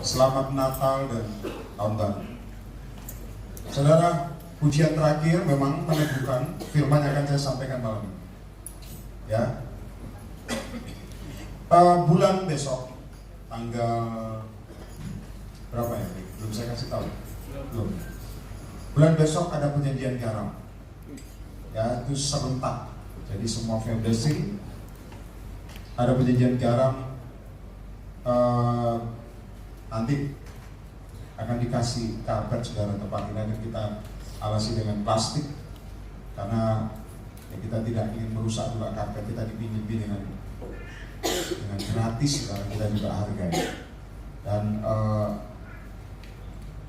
Selamat Natal dan Tahun Baru. Saudara, pujian terakhir memang meneguhkan firman yang akan saya sampaikan malam ini. Ya, bulan besok, tanggal berapa ya? Belum saya kasih tahu. Belum. Bulan besok ada perjanjian garam. Ya, itu serentak. Jadi semua blessing ada perjanjian garam. Nanti akan dikasih karpet saudara, tempat ini akan kita alasi dengan plastik karena ya, kita tidak ingin merusak juga karpet kita, dipinjami dengan gratis saudara, kita juga hargai. Dan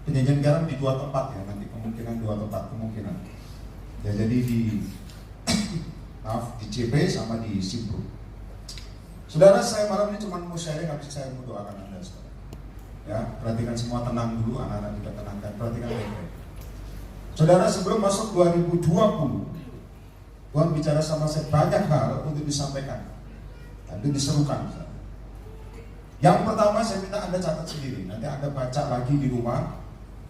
perjanjian garam di dua tempat ya, nanti kemungkinan dua tempat kemungkinan ya, jadi di maaf di CP sama di Simpru. Saudara, saya malam ini cuma mau sharing, habis saya mau doakan Anda saudara. Ya, perhatikan semua, tenang dulu, anak-anak juga tenangkan, perhatikan baik-baik. Saudara, sebelum masuk 2020, Tuhan bicara sama saya banyak hal untuk disampaikan, untuk diserukan. Yang pertama, saya minta Anda catat sendiri, nanti Anda baca lagi di rumah,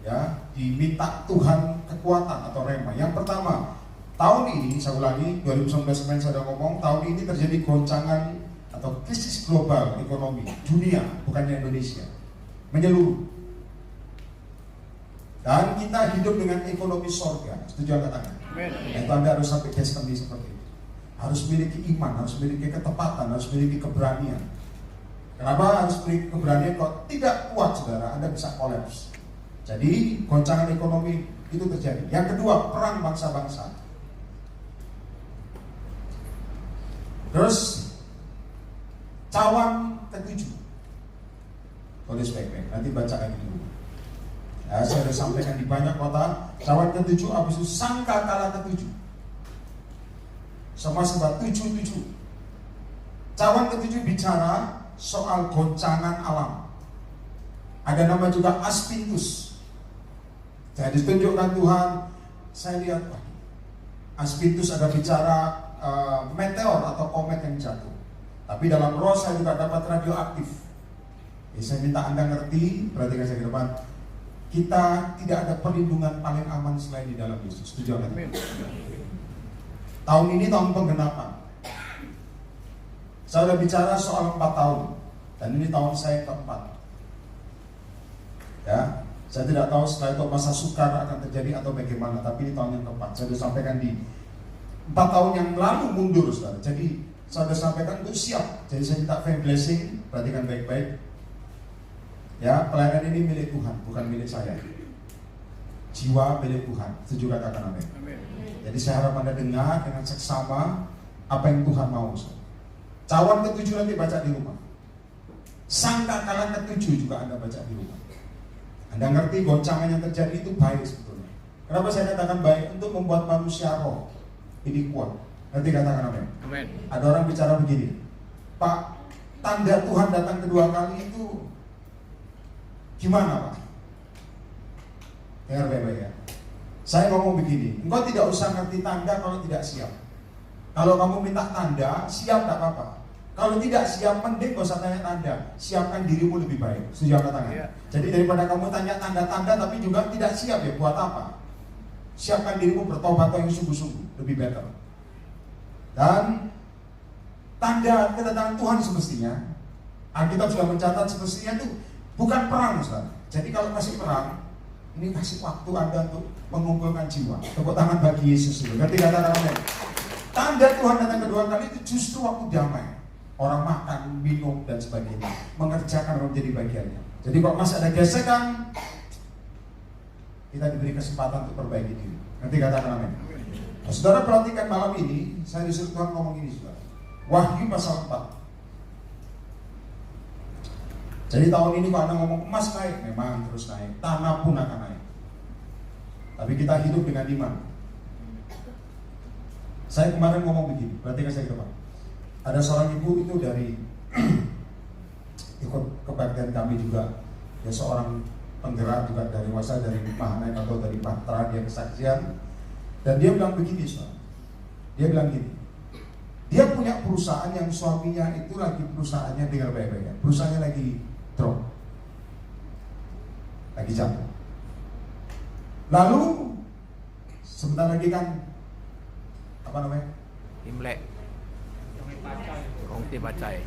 ya, diminta Tuhan kekuatan atau rema. Yang pertama, tahun ini, saya ulangi, 2019 kemarin saya sudah ngomong, tahun ini terjadi goncangan atau krisis global ekonomi dunia, bukannya Indonesia, menyeluruh. Dan kita hidup dengan ekonomi sorga. Setuju angkat tangan? Itu Anda harus sampai destiny seperti itu. Harus memiliki iman, harus memiliki ketepatan, harus memiliki keberanian. Kenapa harus memiliki keberanian? Kalau tidak kuat saudara, Anda bisa kolaps. Jadi goncangan ekonomi itu terjadi. Yang kedua, perang bangsa-bangsa. Terus cawan ketujuh. Tulis baik-baik, nanti baca lagi dulu. Ya, saya sudah sampaikan di banyak kota. Cawan ketujuh, habis itu sangka kala ketujuh. Semua sebab tujuh. Cawan ketujuh bicara soal goncangan alam. Ada nama juga Aspintus. Saya ditunjukkan Tuhan, saya lihat Aspintus ada bicara meteor atau komet yang jatuh. Tapi dalam roh saya juga dapat radioaktif. Saya minta Anda ngerti, perhatikan saya ke depan. Kita tidak ada perlindungan paling aman selain di dalam Yesus. Setuju kan? Tahun ini tahun penggenapan. Saya sudah bicara soal 4 tahun, dan ini tahun saya keempat. Ya, saya tidak tahu setelah itu masa sukar akan terjadi atau bagaimana, tapi ini tahun yang keempat. Saya sudah sampaikan di 4 tahun yang lalu mundur, saudara. Jadi saya sudah sampaikan untuk siap. Jadi saya minta faith blessing, perhatikan baik-baik. Ya, pelayanan ini milik Tuhan, bukan milik saya. Jiwa milik Tuhan. Setuju katakan amin. Jadi saya harap Anda dengar dengan seksama apa yang Tuhan mau. Cawan ketujuh nanti baca di rumah. Sangka kala ketujuh juga Anda baca di rumah. Anda ngerti goncangan yang terjadi itu baik sebetulnya. Kenapa saya katakan baik? Untuk membuat manusia roh ini kuat. Nanti katakan amin. Ada orang bicara begini, Pak, tanda Tuhan datang kedua kali itu gimana Pak? Dengar baik-baik ya. Saya ngomong begini, engkau tidak usah ngerti tanda kalau tidak siap. Kalau kamu minta tanda, siap tak apa-apa. Kalau tidak siap, mending gak usah tanya tanda. Siapkan dirimu lebih baik. Setuju angkat tangan? Yeah. Jadi daripada kamu tanya tanda-tanda tapi juga tidak siap, ya buat apa? Siapkan dirimu bertobat yang sungguh-sungguh, lebih better. Dan tanda kedatangan Tuhan semestinya, Alkitab sudah mencatat semestinya itu bukan perang, Ustaz. Jadi kalau kasih perang, ini kasih waktu Anda untuk mengumpulkan jiwa. Tepuk tangan bagi Yesus itu. Ngerti kata amin? Tanda Tuhan datang kedua kali itu justru waktu damai. Orang makan, minum, dan sebagainya. Mengerjakan orang menjadi bagiannya. Jadi kalau masih ada gesekan, kita diberi kesempatan untuk perbaiki diri. Ngerti kata amin? Nah, saudara perhatikan malam ini, saya disuruh Tuhan ngomong ini, saudara. Wahyu pasal 4. Jadi tahun ini kalau Anda ngomong emas naik, memang terus naik, tanah pun akan naik. Tapi kita hidup dengan iman. Saya kemarin ngomong begini, perhatikan saya ke depan. Ada seorang ibu itu dari ikut kebaktian kami juga. Dia seorang penggerak juga dari Wasa, dari Mahanaim atau dari Patra, dia kesaksian. Dan dia bilang begini, soal. Dia bilang gini, dia punya perusahaan yang suaminya itu lagi perusahaannya, dengar baik-baik ya, perusahaannya lagi drop. lagi jatuh. Lalu sebentar lagi kan apa namanya? Imlek. Kongti bacai.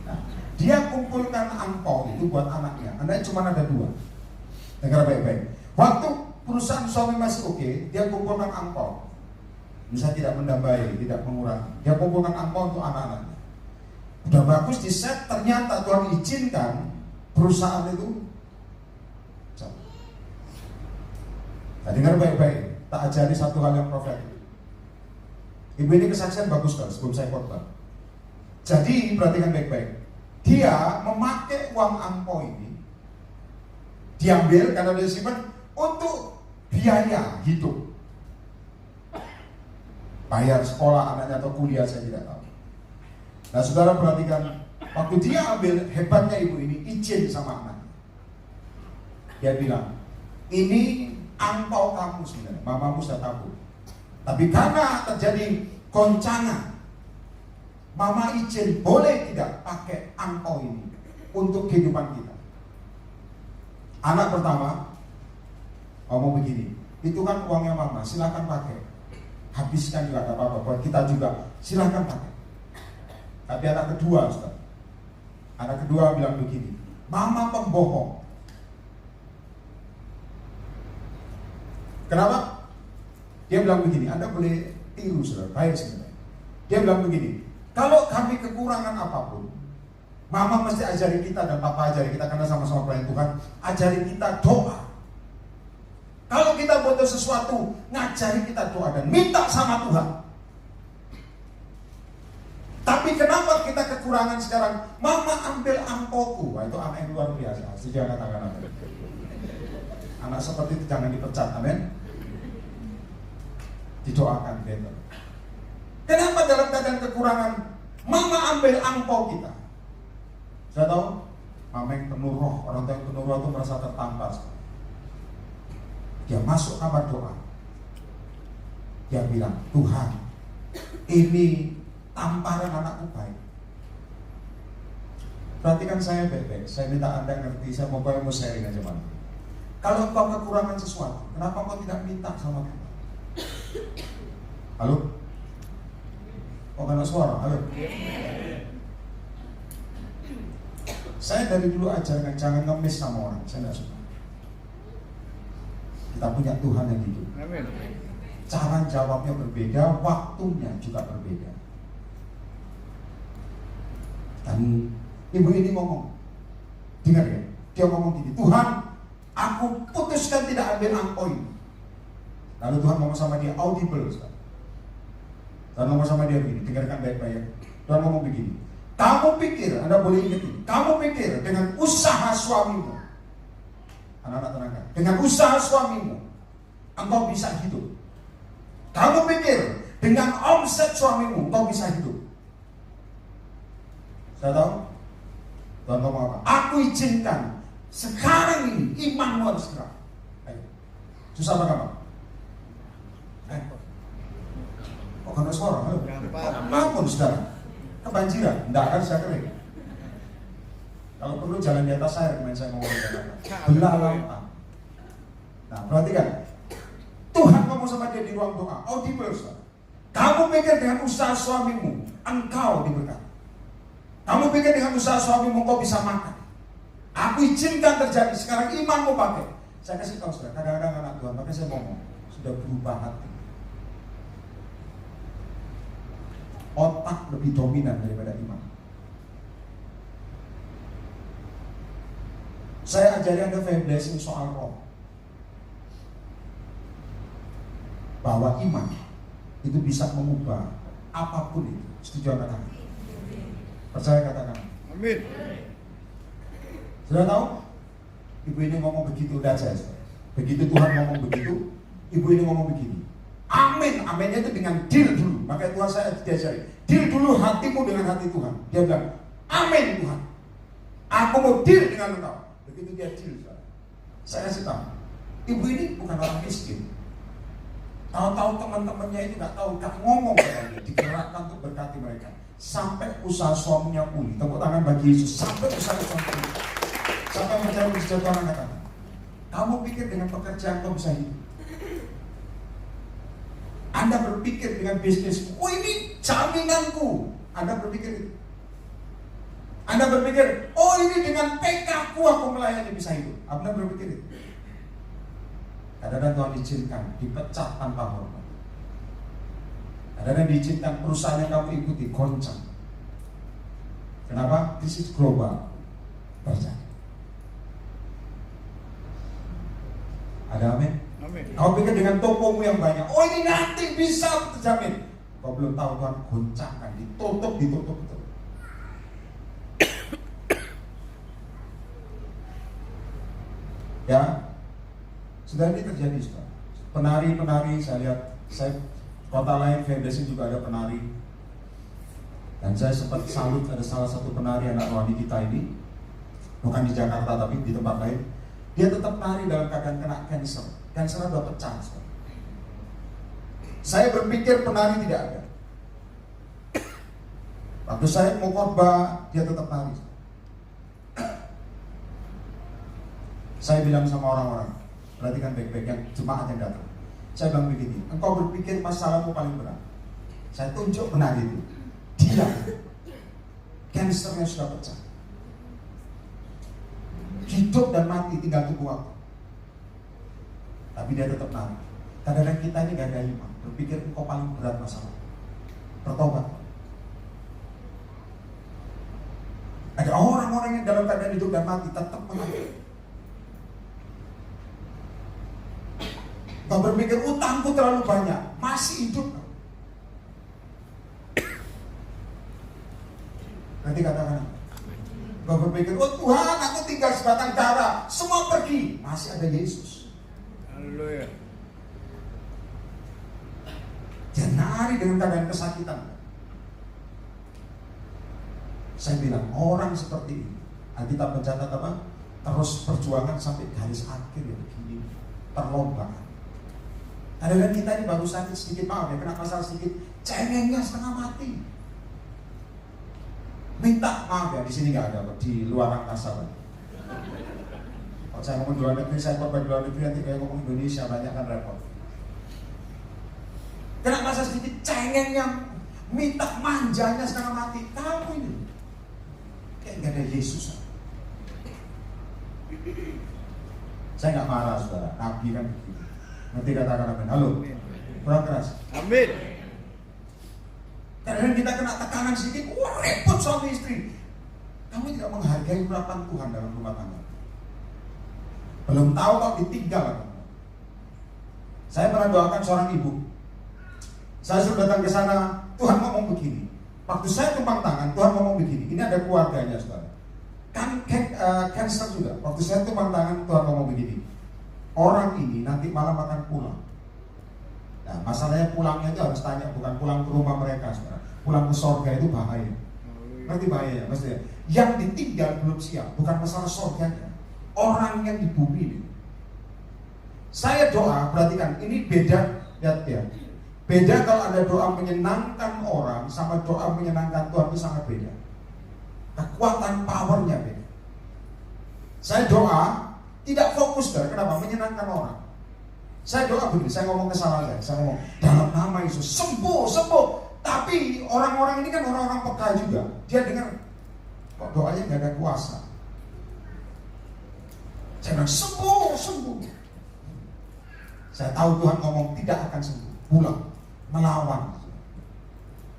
Nah, dia kumpulkan angpau itu buat anaknya. Anaknya cuma ada 2. Dengar baik-baik. Waktu perusahaan suami masih oke, dia kumpulkan angpau. Bisa tidak mendambai, tidak mengurangi. Dia kumpulkan angpau untuk anak-anaknya. Udah bagus di set, ternyata Tuhan izinkan perusahaan itu jatuh. Nah, dengar baik-baik. Tak ajari satu hal yang profetik. Ibu ini kesaksian bagus kan sebelum saya khotbah. Jadi perhatikan baik-baik. Dia memakai uang angpau ini, diambil karena dia simpan untuk biaya hidup, bayar sekolah anaknya atau kuliah, saya tidak tahu. Nah saudara perhatikan, waktu dia ambil, hebatnya ibu ini izin sama anaknya. Dia bilang, ini angpau kamu sebenarnya, mamamu sudah tabur. Tapi karena terjadi goncangan, mama izin boleh tidak pakai angpau ini untuk kehidupan kita. Anak pertama ngomong begini, itu kan uangnya mama, silakan pakai, habiskan juga gak apa-apa, buat kita juga silakan pakai. Tapi anak kedua, Ustaz, anak kedua bilang begini, mama pembohong. Kenapa? Dia bilang begini, Anda boleh tiru saudara, baik sebenarnya. Dia bilang begini, kalau kami kekurangan apapun, mama mesti ajari kita dan papa ajari kita karena sama-sama pelayan Tuhan, ajari kita doa. Kalau kita butuh sesuatu, ngajari kita doa dan minta sama Tuhan. Tapi kenapa kita kekurangan sekarang? Mama ambil angpauku. Wah, itu anak yang luar biasa. Jangan katakan apa. Anak seperti itu jangan dipecat, amin. Didoakan better. Kenapa dalam keadaan kekurangan mama ambil angpau kita? Saya tahu mama yang penuh roh, orang tua yang penuh roh itu merasa tertampar. Dia masuk kamar doa. Dia bilang, Tuhan, ini tamparan anakku baik. Perhatikan saya baik-baik. Saya minta Anda ngerti, saya mau sharing aja mana. Kalau kau kekurangan sesuatu, kenapa kau tidak minta sama Tuhan? Halo? Oh, karena suara, halo? Saya dari dulu ajarkan jangan ngemis sama orang, saya tidak suka. Kita punya Tuhan yang hidup. Cara jawabnya berbeda, waktunya juga berbeda. Dan ibu ini ngomong, dengar ya, dia ngomong gini, Tuhan, aku putuskan tidak ambil angpau ini. Lalu Tuhan ngomong sama dia, audible. Tuhan ngomong sama dia begini, dengarkan baik-baik. Tuhan ngomong begini, kamu pikir, Anda boleh ingat ini, kamu pikir dengan usaha suamimu, anak-anak tenangkan, dengan usaha suamimu, engkau bisa hidup. Kamu pikir dengan omset suamimu, engkau bisa hidup. Saya tahu, Tuhan ngomong apa? Aku izinkan sekarang ini imanmu harus gerak. Ayo, susah apa kamu? Kok karena suara? Ampun saudara, kebanjiran, enggak akan saya kering. Kalau perlu jalan di atas air, kemarin saya ngomong di Jakarta. Belah lautan. Nah, perhatikan. Tuhan ngomong sama dia di ruang doa, audible. Kamu pikir dengan usaha suamimu, engkau diberkati. Kamu pikir dengan usaha suamimu, engkau bisa makan. Aku izinkan terjadi, sekarang imanmu pakai. Saya kasih tahu saudara, kadang-kadang anak Tuhan, makanya saya ngomong, sudah berubah hati. Otak lebih dominan daripada iman. Saya ajari Anda faith blessing soal roh, bahwa iman itu bisa mengubah apapun itu. Setuju katakan? Percaya katakan? Amin. Sudah tahu? Ibu ini ngomong begitu, udah saya. Begitu Tuhan ngomong begitu, ibu ini ngomong begini. Amin, aminnya itu dengan deal dulu. Makanya Tuhan saya diajari, deal dulu hatimu dengan hati Tuhan. Dia bilang, amin Tuhan, aku mau deal dengan engkau. Begitu dia deal, saya kasih tahu, ibu ini bukan orang miskin. Tahu-tahu teman-temannya itu nggak tahu, nggak ngomong katanya, digerakkan untuk berkati mereka. Sampai usaha suaminya pulih. Tepuk tangan bagi Yesus. Sampai usaha suaminya pulih. Siapa yang mencari mujizat Tuhan angkat tangan. Kamu pikir dengan pekerjaan kamu bisa hidup? Anda berpikir dengan bisnis, oh ini jaminanku. Anda berpikir itu. Anda berpikir, oh ini dengan PK aku melayani bisa hidup. Anda berpikir itu. Kadang-kadang Tuhan izinkan dipecat tanpa hormat. Kadang-kadang diizinkan perusahaan yang kamu ikuti goncang. Kenapa? Krisis global terjadi. Ada amin? Amin. Kau pikir dengan tokomu yang banyak, oh ini nanti bisa terjamin. Kau belum tahu Tuhan goncangkan, ditutup. Ya, sudah ini terjadi sudah. Penari-penari saya lihat, kota lain Febesi juga ada penari. Dan saya sempat salut ada salah satu penari anak rohani kita ini, bukan di Jakarta tapi di tempat lain. Dia tetap nari dalam keadaan kena cancer. Cancer udah pecah. Saya berpikir penari tidak ada. Waktu saya mau khotbah, dia tetap nari. Saya bilang sama orang-orang, perhatikan baik-baik yang jemaat yang datang. Saya bilang begini, engkau berpikir masalahmu paling berat. Saya tunjuk penari itu. Dia, cancernya sudah pecah. Hidup dan mati tinggal tunggu waktu. Tapi dia tetap nari. Kadang-kadang kita ini gak ada iman, berpikir engkau paling berat masalah. Bertobat. Ada orang-orang yang dalam keadaan hidup dan mati tetap menari. Kau berpikir utangku terlalu banyak, masih hidup. Nanti katakan, kau berpikir, oh Tuhan, aku tinggal sebatang kara, semua pergi, masih ada Yesus. Haleluya. Dia nari dengan keadaan kesakitan. Saya bilang orang seperti ini, Alkitab mencatat apa? Terus perjuangan sampai garis akhir ya begini, terlomba. Kadang-kadang kita ini baru sakit sedikit, maaf ya, kena masalah sedikit, cengengnya setengah mati. Minta maaf ya, di sini nggak ada, di luar angkasa. Kalau saya ngomong di luar negeri, saya korban di luar negeri, nanti kayak ngomong Indonesia banyak kan repot. Kena masalah sedikit, cengengnya, minta manjanya setengah mati. Kamu ini kayak nggak ada Yesus. Saya nggak marah saudara, Nabi kan begitu. Nanti katakan amin. Halo, kurang keras. Amin. Kadang kita kena tekanan sedikit, wah repot suami istri. Kamu tidak menghargai urapan Tuhan dalam rumah tangga. Belum tahu kok ditinggal. Saya pernah doakan seorang ibu. Saya sudah datang ke sana, Tuhan ngomong begini. Waktu saya tumpang tangan, Tuhan ngomong begini. Ini ada keluarganya saudara. Kan cancer juga. Waktu saya tumpang tangan, Tuhan ngomong begini. Orang ini nanti malam akan pulang. Nah, masalahnya pulangnya itu harus tanya, bukan pulang ke rumah mereka, saudara. Pulang ke sorga itu bahaya. Ngerti bahayanya, maksudnya? Yang ditinggal belum siap, bukan masalah sorganya. Orang yang di bumi ini. Saya doa, perhatikan, ini beda, lihat ya. Beda kalau ada doa menyenangkan orang sama doa menyenangkan Tuhan itu sangat beda. Kekuatan powernya beda. Saya doa tidak fokus dari kenapa menyenangkan orang. Saya doa begini, saya ngomong kesalahan saya ngomong dalam nama Yesus sembuh. Tapi orang-orang ini kan orang-orang peka juga. Dia dengar kok doanya nggak ada kuasa. Saya bilang sembuh. Saya tahu Tuhan ngomong tidak akan sembuh, pulang, melawan.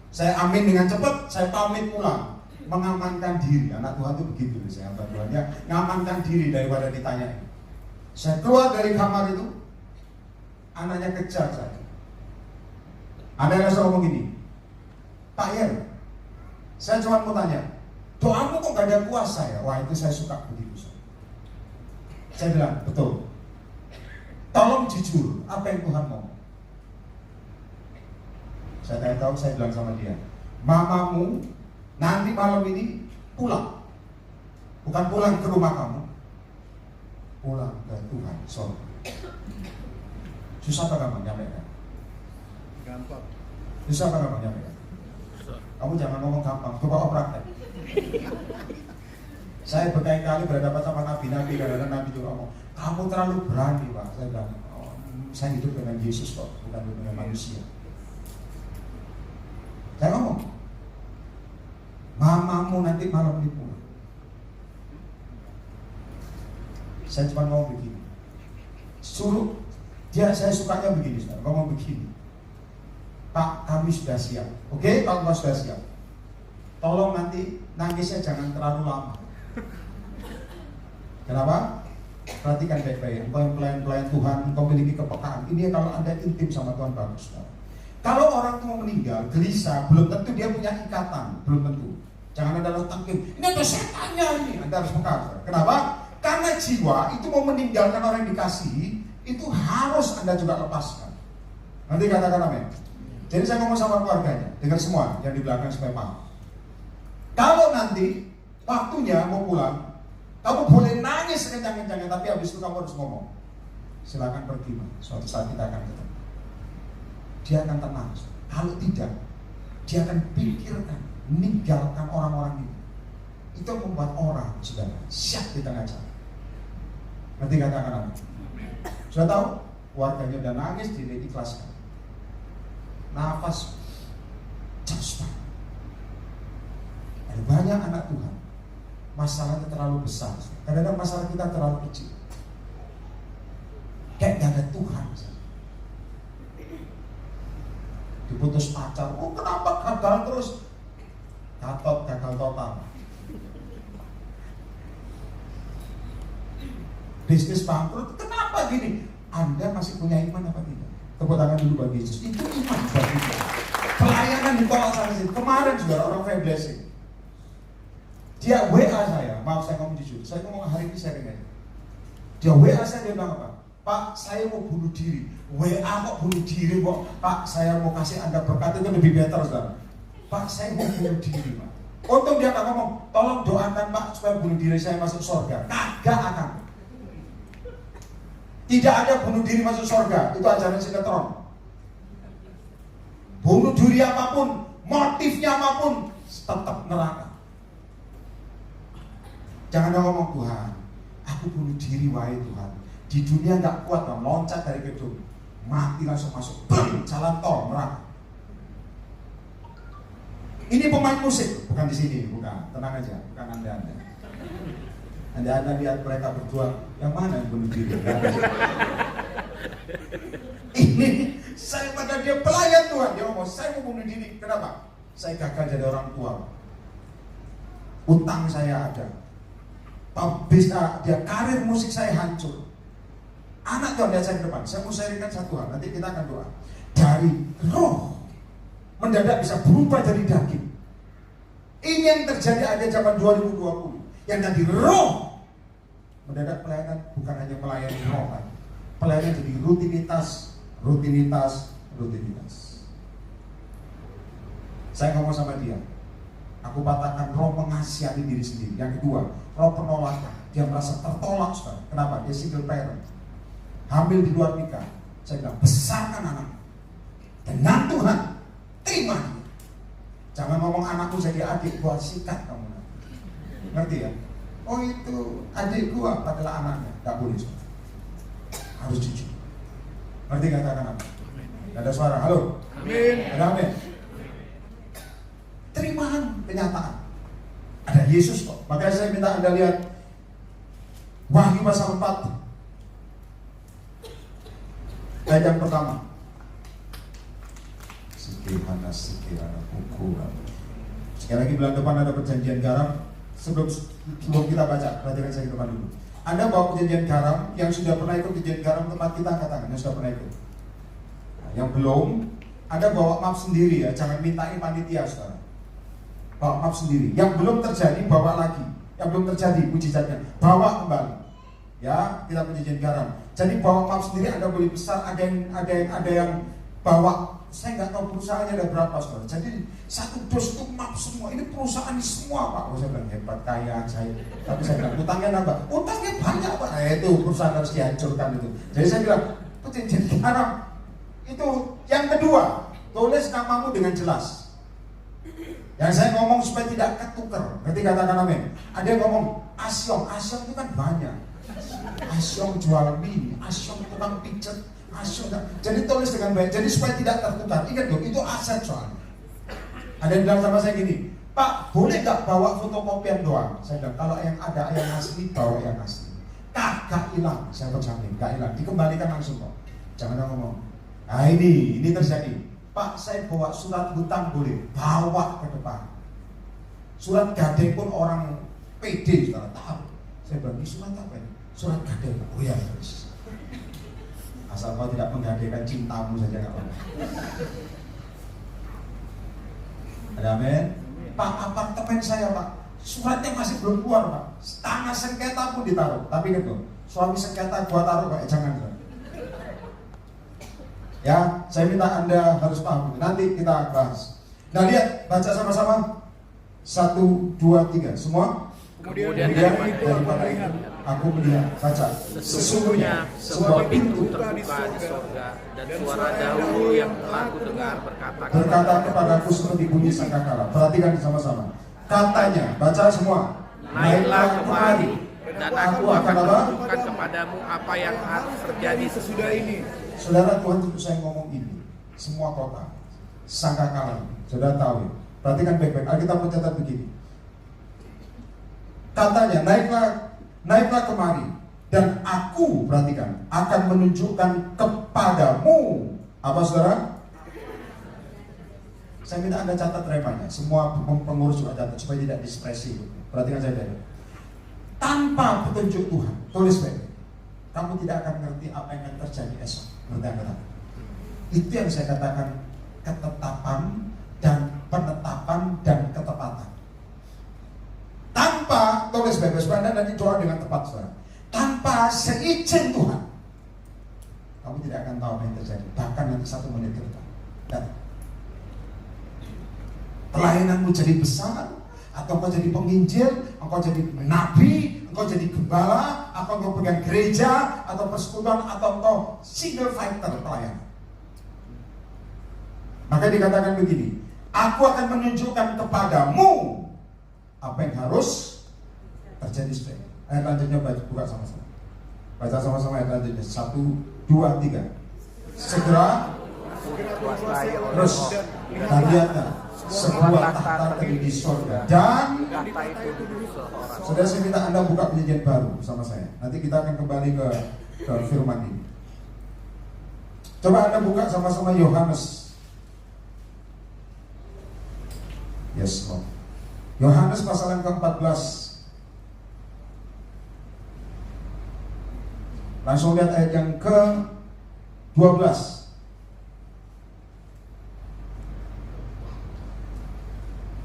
Saya amin dengan cepat, saya pamit pulang. Mengamankan diri, anak Tuhan itu begitu, saya hamba Tuhannya mengamankan diri daripada ditanya. Saya keluar dari kamar itu, anaknya kejar saya. Anaknya langsung ngomong gini, Pak Yer, saya cuma mau tanya, doamu kok gak ada kuasa ya? Wah itu saya suka begitu. Saya bilang, betul. Tolong jujur, apa yang Tuhan mau? Saya tanya tahu, saya bilang sama dia, mamamu nanti malam ini pulang. Bukan pulang ke rumah kamu, pulang ke Tuhan. Sorry. Susah apa gampang nyampaikan? Gampang. Susah apa gampang nyampaikan? Kamu jangan ngomong gampang, coba praktek. Saya berkali-kali berhadapan sama nabi-nabi, kadang-kadang nabi juga ngomong, kamu terlalu berani Pak. Saya bilang, oh, saya hidup dengan Yesus kok, bukan dengan manusia. Saya ngomong, mamamu nanti malam ini pulang. Saya cuma mau begini, suruh dia, saya sukanya begini, ngomong begini, Pak, kami sudah siap. Oke, Pak, sudah siap. Tolong nanti nangisnya jangan terlalu lama. Kenapa? Perhatikan baik-baik. Engkau yang pelayan-pelayan Tuhan, engkau memiliki kepekaan. Ini kalau Anda intim sama Tuhan, bagus. Kalau orang tua meninggal, gelisah, belum tentu dia punya ikatan, belum tentu. Jangan Anda letakkan, ini ada setannya ini. Anda harus peka. Kenapa? Karena jiwa itu mau meninggalkan orang yang dikasihi, itu harus Anda juga lepaskan. Nanti katakan amin. Jadi saya ngomong sama keluarganya, dengar semua yang di belakang supaya paham. Kalau nanti waktunya mau pulang, kamu boleh nangis sekencang-kencangnya, tapi habis itu kamu harus ngomong, silakan pergi, Mas. Suatu saat kita akan ketemu. Dia akan tenang. Kalau tidak, dia akan pikirkan meninggalkan orang-orang ini. Itu membuat orang sudah siap di tengah jalan. Nanti katakan apa? Sudah tahu? Keluarganya udah nangis, dia ikhlaskan. Nafas cepat. Ada banyak anak Tuhan, masalahnya terlalu besar. Kadang-kadang masalah kita terlalu kecil, kayak gak ada Tuhan. Diputus pacar, oh kenapa gagal terus? Gagal total. Bisnis bangkrut, kenapa gini? Anda masih punya iman apa tidak? Tepuk tangan dulu bagi Yesus. Itu iman bagi kita. Pelayanan ditolak sana sini. Kemarin juga orang fair blessing, dia WA saya, maaf saya ngomong jujur, saya ngomong hari ini sharing aja. Dia WA saya, dia bilang apa? Pak, saya mau bunuh diri. WA kok bunuh diri kok? Pak, saya mau kasih Anda berkat, itu lebih better saudara. Pak, saya mau bunuh diri Pak. Untung dia tak ngomong, tolong doakan Pak supaya bunuh diri saya masuk surga. Kagak akan. Tidak ada bunuh diri masuk surga, itu ajaran sinetron. Bunuh diri apapun, motifnya apapun, tetap neraka. Jangan ngomong, Tuhan, aku bunuh diri wahai Tuhan. Di dunia gak kuat, loncat dari gedung, mati langsung masuk, jalan tol neraka. Ini pemain musik, bukan di sini, bukan. Tenang aja, bukan Anda. Anda lihat mereka berdua, yang mana yang bunuh diri? Ini saya pada dia pelayan Tuhan, dia ngomong, saya mau bunuh diri. Kenapa? Saya gagal jadi orang tua. Utang saya ada. Dia karir musik saya hancur. Anak Tuhan lihat saya ke depan. Saya mau sharingkan satu hal, nanti kita akan doa. Dari roh mendadak bisa berubah jadi daging. Ini yang terjadi ada zaman 2020. Yang tadi roh mendadak pelayanan bukan hanya melayani roh, kan? Pelayanan jadi rutinitas. Saya ngomong sama dia, aku katakan roh mengasihani diri sendiri. Yang kedua, roh penolakan. Dia merasa tertolak, saudara. Kenapa? Dia single parent, hamil di luar nikah. Saya bilang, besarkan anak dengan Tuhan, terima dia. Jangan ngomong anakku jadi adik, gua sikat kamu. Ngerti ya? Oh itu adik gua adalah anaknya. Gak boleh, saudara. Harus jujur. Ngerti katakan apa? Gak ada suara, halo? Amin. Ada amin. Terimaan kenyataan. Ada Yesus kok. Makanya saya minta Anda lihat Wahyu pasal 4 ayat yang pertama. Sekiranya ukuran. Sekali lagi bulan depan ada perjanjian garam. Sebelum kita baca, perhatikan saya ke depan dulu. Anda bawa perjanjian garam, yang sudah pernah ikut perjanjian garam tempat kita angkat tangan, yang sudah pernah ikut. Nah, yang belum, Anda bawa map sendiri ya, jangan mintain panitia saudara. Bawa map sendiri. Yang belum terjadi, bawa lagi. Yang belum terjadi, mujizatnya, bawa kembali. Ya, kita perjanjian garam. Jadi bawa map sendiri, Anda boleh besar, ada yang bawa. Saya nggak tahu perusahaannya ada berapa saudara. Jadi satu dos itu map semua. Ini perusahaan semua Pak. Saya bilang hebat kaya saya. Tapi saya bilang utangnya nambah. Utangnya banyak Pak. Itu perusahaan harus dihancurkan itu. Jadi saya bilang perjanjian garam itu yang kedua, tulis namamu dengan jelas. Yang saya ngomong supaya tidak ketukar. Berarti katakan amin. Ada yang ngomong Asyong itu kan banyak. Asyong jual mie, Asyong tukang pijet, Asyong. Jadi tulis dengan baik, jadi supaya tidak tertukar. Ingat loh, itu aset soalnya. Ada yang bilang sama saya gini, Pak, boleh nggak bawa fotokopian doang? Saya bilang, kalau yang ada yang asli, bawa yang asli. Kagak hilang, saya berjamin, gak hilang. Dikembalikan langsung kok. Jangan ngomong. Nah ini terjadi. Pak, saya bawa surat hutang boleh, bawa ke depan. Surat gading pun orang PD, saudara tahu. Saya bilang, ini surat apa ini? Surat gading. Oh ya, terus. Asal kau tidak menggadaikan cintamu saja nggak apa-apa. Ada amin? Pak, apartemen saya Pak, suratnya masih belum keluar Pak. Tanah sengketa pun ditaruh. Tapi gitu, suami sengketa gua taruh Pak, jangan. Ya, saya minta Anda harus paham. Nanti kita bahas. Nah lihat, baca sama-sama. 1, 2, 3, semua. Kemudian daripada itu, aku melihat, baca. Sesungguhnya sebuah pintu terbuka di surga, dan suara dahulu yang telah kudengar berkata kepadaku seperti bunyi sangkakala. Perhatikan sama-sama. Katanya, baca semua. naiklah kemari, dan aku akan menunjukkan kepadamu apa yang harus terjadi sesudah ini. Saudara, Tuhan untuk saya ngomong ini, semua kota, sangkakala, saudara tahu ya. Perhatikan baik-baik, Alkitab mencatat begini. Katanya, naiklah kemari, dan aku, perhatikan, akan menunjukkan kepadamu, apa saudara? Saya minta Anda catat remanya, semua pengurus juga catat, supaya tidak dispresi. Perhatikan saya baik. Tanpa petunjuk Tuhan, tulis baik. Kamu tidak akan mengerti apa yang akan terjadi esok. Itu yang saya katakan ketetapan dan penetapan dan ketepatan. Tanpa, tulis baik-baik supaya Anda nanti doa dengan tepat saudara. Tanpa seizin Tuhan, kamu tidak akan tahu apa yang terjadi. Bahkan nanti 1 menit ke depan. Dan pelayananmu jadi besar, atau engkau jadi penginjil, engkau jadi nabi, engkau jadi gembala, atau engkau pegang gereja, atau persekutuan, atau engkau single fighter pelayan. Maka dikatakan begini, aku akan menunjukkan kepadamu apa yang harus terjadi. Ayat lanjutnya buka sama-sama. Baca sama-sama ayat lanjutnya. 1, 2, 3. Segera terus dan lihatlah sebuah tahta terdiri di surga dan saudara, saya minta Anda buka perjanjian baru bersama saya. Nanti kita akan kembali ke firman ini. Coba Anda buka sama-sama Yohanes. Yes, Lord. Yohanes pasal yang ke-14. Langsung lihat ayat yang ke-12.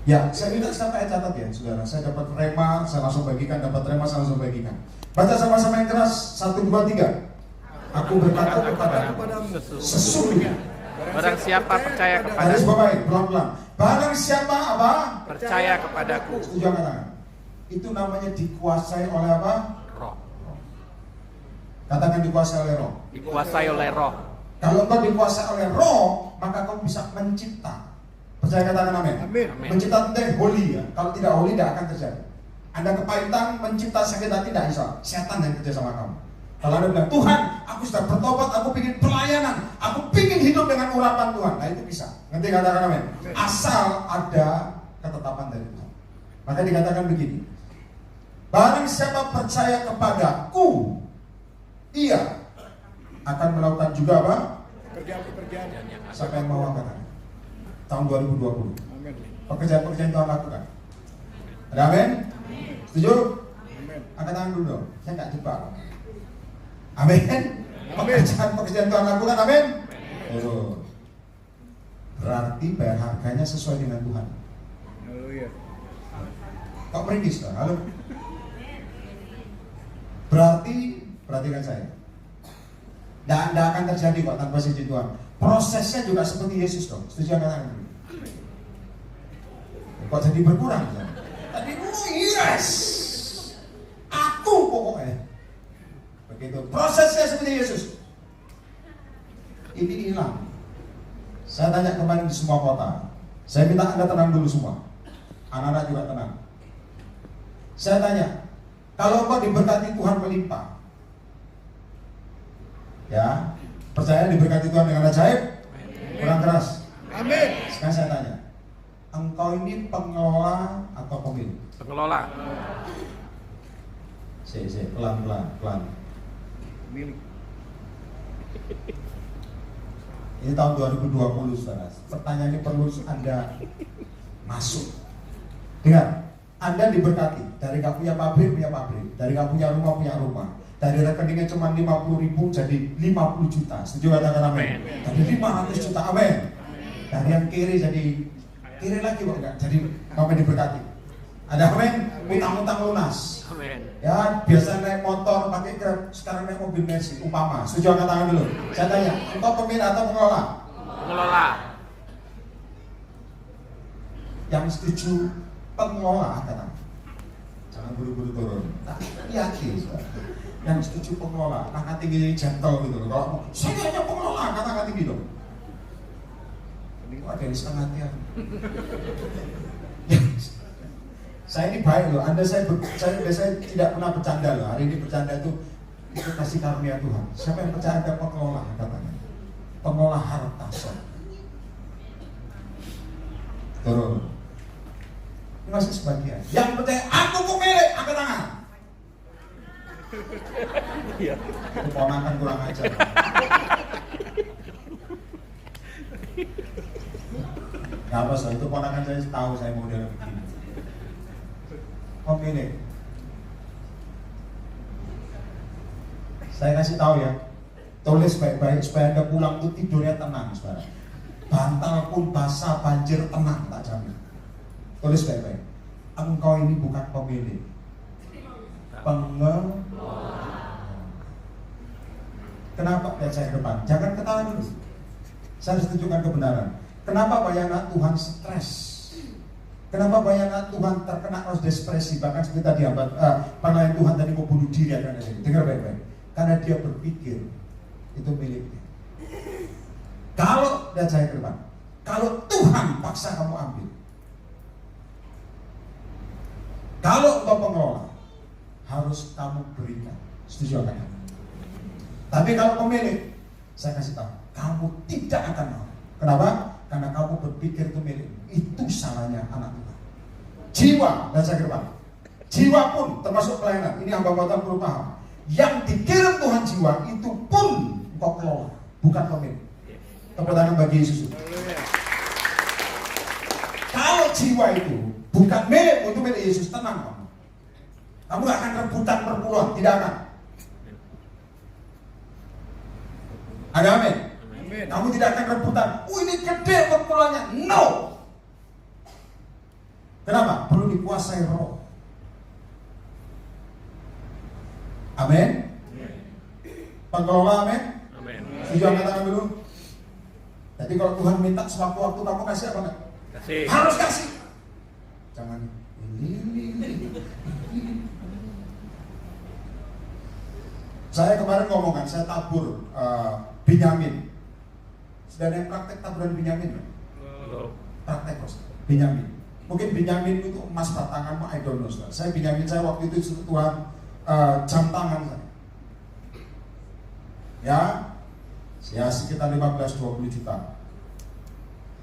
Ya, saya minta siapa yang catat ya, saudara. Saya dapat rema, saya langsung bagikan. Dapat rema, saya langsung bagikan. Baca sama-sama yang keras. 1, 2, 3. Aku berkata kepadamu, sesungguhnya Barang siapa percaya Harus kepadaku, bapak, pelan-pelan. Barang siapa apa? percaya kepadaku, Setuju katakan. Itu namanya dikuasai oleh apa? roh. Katakan dikuasai oleh roh. Dikuasai oleh roh. Kalau engkau dikuasai oleh roh, maka kau bisa mencipta. Percaya katakan amin. Amin. Mencipta itu holy ya. Kalau tidak holy tidak akan terjadi. Anda kepahitan mencipta sakit hati tidak bisa. Setan yang kerja sama kamu. Kalau Anda bilang, Tuhan, aku sudah bertobat, aku ingin pelayanan, aku ingin hidup dengan urapan Tuhan. Nah itu bisa. Nanti katakan amin. Asal ada ketetapan dari Tuhan. Maka dikatakan begini. Barang siapa percaya kepadaku, ia akan melakukan juga apa? Pekerjaan-pekerjaan. Siapa yang mau angkatan? Tahun 2020. Amin. Pekerjaan-pekerjaan Tuhan lakukan. Ada amin? Setuju? Amin. Angkat tangan dulu dong. Saya nggak jebak. Amin. Pekerjaan Tuhan lakukan. Amin. Oh. Berarti bayar harganya sesuai dengan Tuhan. Haleluya. Kok merindis kan? Halo. Berarti perhatikan saya. Tidak akan terjadi kok tanpa izin Tuhan. Prosesnya juga seperti Yesus dong. Setuju kan? Kok jadi berkurang? Tadi yes, aku pokoknya. Begitu. Prosesnya seperti Yesus. Ini hilang. Saya tanya kemarin di semua kota. Saya minta Anda tenang dulu semua. Anak-anak juga tenang. Saya tanya, Kalau engkau diberkati Tuhan melimpah, ya, percaya diberkati Tuhan dengan ajaib, kurang keras. Amin. Sekarang saya tanya, engkau ini pengelola atau pemilik? Pengelola. Pelan. Milik. Ini tahun 2020, saudara. Pertanyaan ini perlu Anda masuk. Dengar, Anda diberkati. Dari gak punya pabrik, dari gak punya rumah. Dari rekeningnya cuma 50.000 jadi 50 juta. Setuju katakan amin? Dari 500 juta, amin. Dari yang kiri jadi kiri lagi kok enggak. Jadi kamu diberkati. Ada amin? Utang-utang lunas. Amin. Ya, biasa naik motor, pakai Grab, sekarang naik mobil Mercy, umpama. Setuju angkat tangan dulu. Saya tanya, engkau pemilik atau pengelola? Pengelola. Yang setuju pengelola angkat tangan. Jangan buru-buru turun. Tak yakin, saudara. Yang setuju pengelola, angkat tinggi gentle gitu. Kalau saya hanya pengelola, angkat tinggi dong. Ini kok ada yang setengah hati. Saya ini baik loh, saya biasanya tidak pernah bercanda loh. Hari ini bercanda itu kasih karunia Tuhan. Siapa yang percaya ada pengelola katanya? Pengelola harta sorga. Turun. Ini masih sebagian. Yang percaya aku pemilik, angkat tangan. Iya. Ponakan kurang ajar. Gak apa soal itu ponakan saya tahu saya model begini. Pemilik. Saya kasih tahu ya, tulis baik-baik supaya Anda pulang itu tidurnya tenang, saudara. Bantal pun basah, banjir, tenang, tak jamin. Tulis baik-baik. Engkau ini bukan pemilik, pengelola. Kenapa? Lihat saya ke depan. Jangan ketawa dulu. Saya harus tunjukkan kebenaran. Kenapa banyak anak Tuhan stres? Kenapa banyak anak Tuhan terkena depresi? Bahkan seperti tadi pelayan Tuhan tadi mau bunuh diri. Dengar baik-baik. Karena dia berpikir itu miliknya. Kalau, lihat saya ke depan, kalau Tuhan paksa kamu ambil, kalau engkau pengelola, harus kamu berikan. Setuju kan? Tapi kalau pemilik, saya kasih tahu, kamu tidak akan mau. Kenapa? Karena kamu berpikir itu milik. Itu salahnya anak Tuhan. Jiwa, dan saya ke depan, jiwa pun termasuk pelayanan. Ini hamba-hamba perlu paham. Yang dikirim Tuhan jiwa itu pun engkau kelola, bukan pemilik. Tepuk tangan bagi Yesus. Kalau jiwa itu bukan milik, untuk milik Yesus, tenang kamu. Kamu gak akan rebutan perpuluhan, tidak akan. Ada amin? Amin. Kamu tidak akan rebutan. Ini gede perpuluhannya. No. Kenapa? Perlu dikuasai roh. Amin. Pengelola amin. Amin. Setuju angkat tangan dulu. Jadi kalau Tuhan minta sewaktu-waktu kamu kasih apa enggak? Kasih. Harus kasih. Jangan ini. Saya kemarin ngomong kan, saya tabur Benyamin. Sudah ada yang praktek taburan Benyamin? Praktek bos. Benyamin. Mungkin Benyamin itu emas batanganmu, I don't know. Saya Benyamin, saya waktu itu suruh Tuhan jam tangan saya. Ya sekitar 15-20 juta.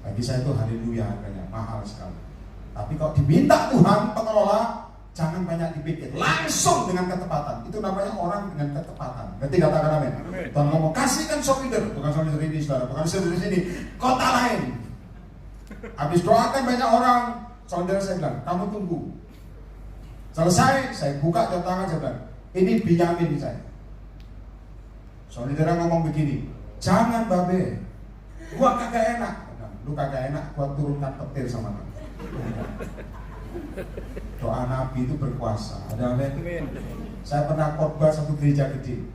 Bagi saya itu haleluya harganya, mahal sekali. Tapi kalau diminta Tuhan pengelola, jangan banyak dipikir, langsung dengan ketepatan. Itu namanya orang dengan ketepatan. Berarti katakan amin. Tuhan ngomong kasihkan solidar, bukan solidar ini saudara, bukan solidar di sini, kota lain. Habis doakan banyak orang, solidar saya bilang, kamu tunggu. Selesai, saya buka jam tangan, saya bilang, ini Benyamin saya. Saudara ngomong begini, jangan babe, gua kagak enak. Lu kagak enak, gua turunkan petir sama kamu. Doa Nabi itu berkuasa. Ada amin? Saya pernah khotbah satu gereja gede.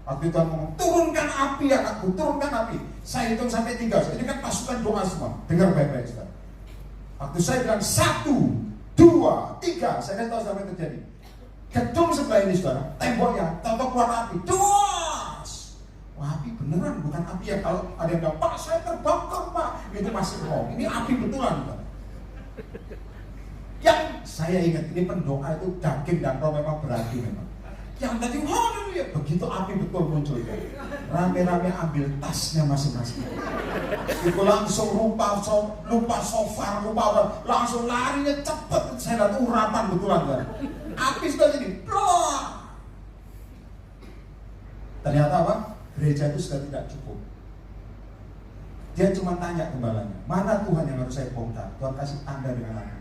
Waktu itu ngomong, turunkan api anakku, turunkan api. Saya hitung sampai 3. Ini kan pasukan doa semua. Dengar baik-baik saudara. Waktu saya bilang 1, 2, 3, saya kasih tahu sampai terjadi. Gedung sebelah ini saudara, temboknya, tahu keluar api, dos. Wah, api beneran, bukan api yang kalau ada yang bilang, Pak saya terbakar Pak, itu masih bohong. Ini api betulan Pak. Yang saya ingat, ini pendoa itu daging dan roh memang berarti memang. Yang tadi, haleluya, begitu api betul muncul. Rame-rame ambil tasnya masing-masing. Itu langsung lupa sofa, lupa apa, langsung larinya cepet. Saya lihat urapan betulan kan. Api sudah jadi, blah. Ternyata apa? Gereja itu sudah tidak cukup. Dia cuma tanya gembalanya, mana Tuhan yang harus saya bongkar? Tuhan kasih tanda dengan aku.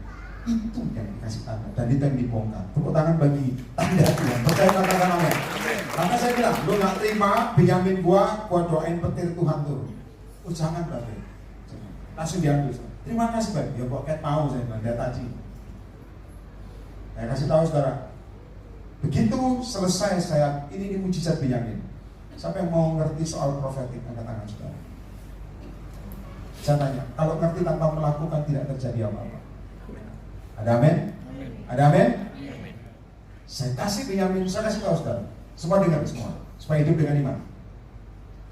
Itu yang dikasih tanda, dan itu yang dibongkar. Tepuk tangan bagi tanda Tuhan. Percaya katakan amin. Maka saya bilang, lu gak terima Benyamin gua doain petir Tuhan turun. Oh jangan berarti. Langsung diambil. Terima kasih Pak. Ya kok kayak mau saya bilang, dia tadi. Saya kasih tahu saudara. Begitu selesai saya, ini mujizat Benyamin. Siapa yang mau ngerti soal profetik, angkat tangan saudara. Saya tanya, kalau ngerti tanpa melakukan tidak terjadi apa-apa. Ada amin? Ada amin? Saya kasih Benyamin, saya kasih tahu saudara. Semua dengar semua, supaya hidup dengan iman.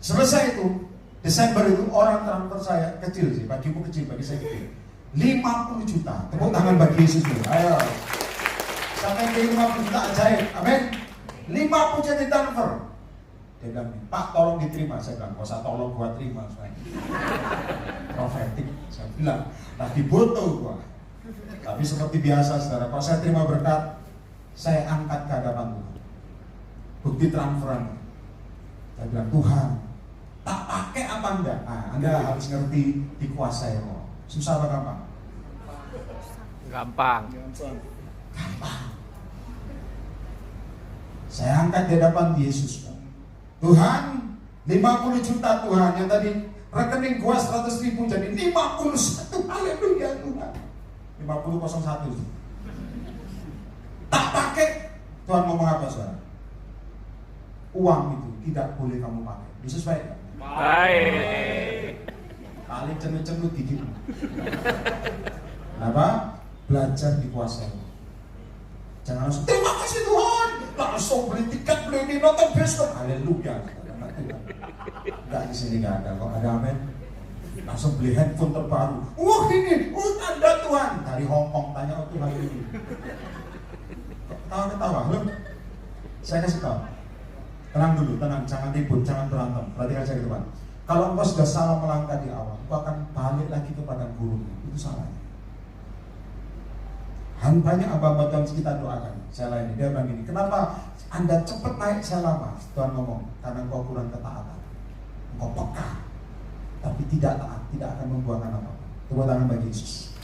Selesai itu, Desember itu orang transfer saya kecil sih, bagimu kecil, bagi saya kecil. 50 juta, tepuk tangan bagi Yesus dulu. Ayo. Sampai ke 50 juta ajaib, amin. 50 juta transfer. Dia bilang, Pak tolong diterima. Saya bilang, gak usah tolong gua terima. Profetik, saya bilang, lagi butuh gua. Tapi seperti biasa saudara, kalau saya terima berkat, saya angkat ke hadapan Tuhan. Bukti transferan. Saya bilang, Tuhan, tak pakai apa enggak? Nah, Anda harus ngerti dikuasai roh. Susah apa gampang? Gampang. Gampang. Saya angkat di hadapan Yesus. Tuhan, 50 juta Tuhan, yang tadi rekening gua 100.000 jadi 51. Haleluya Tuhan. 5001. Tak pakai. Tuhan ngomong apa saudara? Uang itu tidak boleh kamu pakai. Yesus baik kan? Baik. Paling cenut-cenut dikit. Kenapa? Belajar dikuasai. Jangan langsung terima kasih Tuhan, langsung beli tiket, beli ini, nonton besok. Haleluya. Enggak, di sini nggak ada kok. Ada amin. Langsung beli handphone terbaru. Ini, tanda Tuhan dari Hongkong. Tanya Tuhan ini. Ketawa-ketawa, belum? Saya kasih tahu. Tenang dulu, tenang, jangan ribut, jangan berantem. Perhatikan saya ke depan. Kalau engkau sudah salah melangkah di awal, engkau akan balik lagi kepada gurunya. Itu salahnya. Banyak hamba-hamba Tuhan kita doakan. Saya layani, dia bilang gini, kenapa Anda cepat naik saya lama? Tuhan ngomong, karena engkau kurang ketaatan. Engkau peka, tapi tidak taat, tidak akan membuahkan apa-apa. Tepuk tangan bagi Yesus.